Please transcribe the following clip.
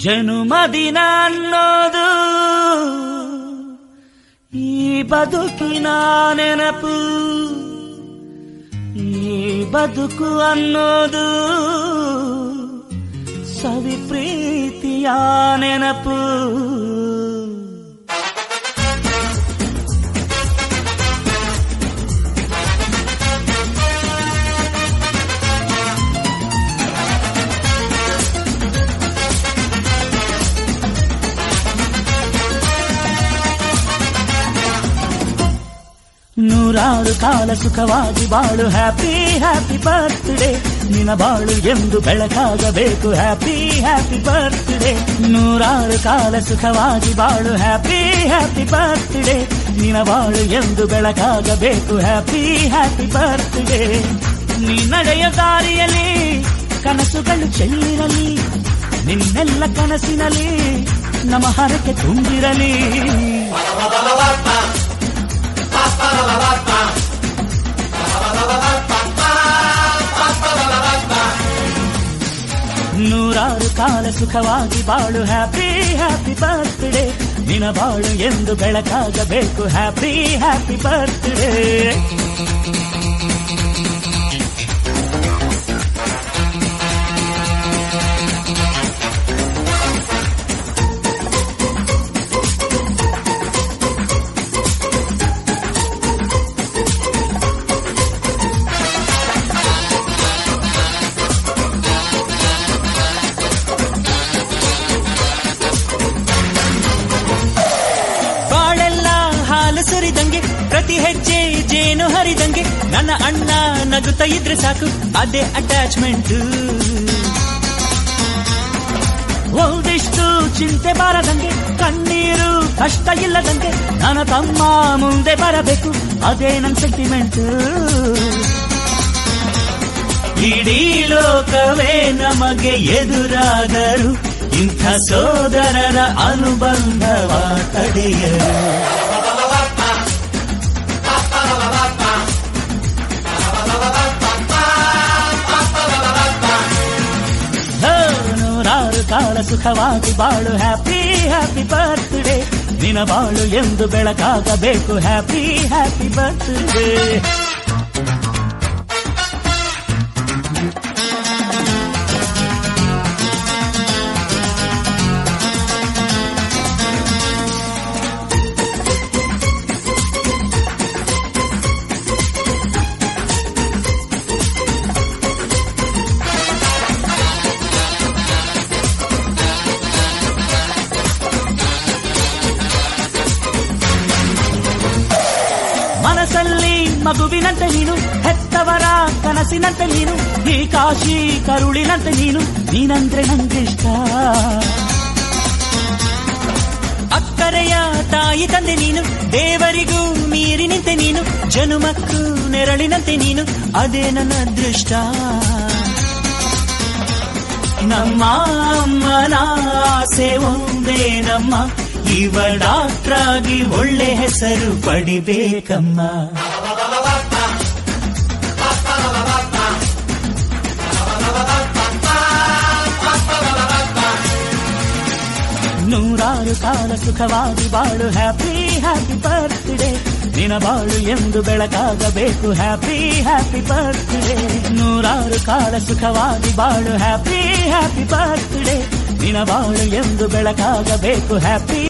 ಜನುಮದಿನ ಅನ್ನೋದು ಈ ಬದುಕಿನ ನೆನಪು, ಈ ಬದುಕು ಅನ್ನೋದು ಸವಿ ಪ್ರೀತಿಯ ನೆನಪು. ನೂರಾರು ಕಾಲ ಸುಖವಾಗಿ ಬಾಳು, ಹ್ಯಾಪಿ ಹ್ಯಾಪಿ ಬರ್ತ್ಡೇ. ನಿನ ಬಾಳು ಎಂದು ಬೆಳಕಾಗಬೇಕು, ಹ್ಯಾಪಿ ಹ್ಯಾಪಿ ಬರ್ತ್ಡೇ. ನೂರಾರು ಕಾಲ ಸುಖವಾಗಿ ಬಾಳು, ಹ್ಯಾಪಿ ಹ್ಯಾಪಿ ಬರ್ತ್ಡೇ. ನಿನ ಬಾಳು ಎಂದು ಬೆಳಕಾಗಬೇಕು, ಹ್ಯಾಪಿ ಹ್ಯಾಪಿ ಬರ್ತ್ಡೇ. ನೀ ನಡೆಯ ದಾರಿಯಲ್ಲಿ ಕನಸುಗಳು ಚೆಲ್ಲಿರಲಿ, ನಿನ್ನೆಲ್ಲ ಕನಸಿನಲ್ಲಿ ನಮ್ಮ ಹರಕೆ ತುಂಬಿರಲಿ. ನೂರಾರು ಕಾಲ ಸುಖವಾಗಿ ಬಾಳು, ಹ್ಯಾಪಿ ಹ್ಯಾಪಿ ಬರ್ತ್ಡೇ. ನಿನ ಬಾಳು ಎಂದು ಬೆಳಕಾಗಬೇಕು, ಹ್ಯಾಪಿ ಹ್ಯಾಪಿ ಬರ್ತ್ಡೇ. ಸುರಿದಂಗೆ ಪ್ರತಿ ಹೆಜ್ಜೆ ಜೇನು ಹರಿದಂಗೆ, ನನ್ನ ಅಣ್ಣ ನಗುತ್ತಾ ಇದ್ರೆ ಸಾಕು, ಅದೇ ಅಟ್ಯಾಚ್ಮೆಂಟ್. ಒಂದಿಷ್ಟು ಚಿಂತೆ ಬಾರದಂಗೆ, ಕಣ್ಣೀರು ಕಷ್ಟ ಇಲ್ಲದಂಗೆ, ನನ್ನ ತಮ್ಮ ಮುಂದೆ ಬರಬೇಕು, ಅದೇ ನನ್ನ ಸೆಂಟಿಮೆಂಟ್. ಇಡೀ ಲೋಕವೇ ನಮಗೆ ಎದುರಾದರು, ಇಂಥ ಸೋದರರ ಅನುಬಂಧವ ತಡೆಯರು. ನೂರಾರು ಕಾಲ ಸುಖವಾಗಿ ಬಾಳು, ಹ್ಯಾಪಿ ಹ್ಯಾಪಿ ಬರ್ತ್ಡೇ. ನಿನ ಬಾಳು ಎಂದು ಬೆಳಕಾಗಬೇಕು, ಹ್ಯಾಪಿ ಹ್ಯಾಪಿ ಬರ್ತ್ಡೇ. ಮನಸ್ಸಲ್ಲಿ ಮಗುವಿನಂತೆ ನೀನು, ಹೆತ್ತವರ ಕನಸಿನಂತೆ ನೀನು, ಈ ಕಾಶಿ ಕರುಳಿನಂತೆ ನೀನು, ನೀನಂದ್ರೆ ನಂಗಿಷ್ಟ. ಅಕ್ಕರೆಯ ತಾಯಿ ತಂದೆ ನೀನು, ದೇವರಿಗೂ ಮೀರಿ ನಿಂತೆ ನೀನು, ಜನುಮಕ್ಕೂ ನೆರಳಿನಂತೆ ನೀನು, ಅದೇ ನನ್ನ ಅದೃಷ್ಟ. ನಮ್ಮ ಅಮ್ಮನ ಆಸೆ ಒಂದೇ ನಮ್ಮ, ಇವ ಡಾಕ್ಟ್ರಾಗಿ ಒಳ್ಳೆ ಹೆಸರು ಪಡಿಬೇಕಮ್ಮ. ನೂರಾರು ಕಾಲ ಸುಖವಾಗಿ ಬಾಳು, ಹ್ಯಾಪಿ ಹ್ಯಾಪಿ ಬರ್ತ್ಡೇ. ನಿನ ಬಾಳು ಎಂದು ಬೆಳಕಾಗಬೇಕು, ಹ್ಯಾಪಿ ಹ್ಯಾಪಿ ಬರ್ತ್ಡೇ. ನೂರಾರು ಕಾಲ ಸುಖವಾಗಿ ಬಾಳು, ಹ್ಯಾಪಿ ಹ್ಯಾಪಿ ಬರ್ತ್ಡೇ. ನಿನ ಬಾಳು ಎಂದು ಬೆಳಕಾಗಬೇಕು, ಹ್ಯಾಪಿ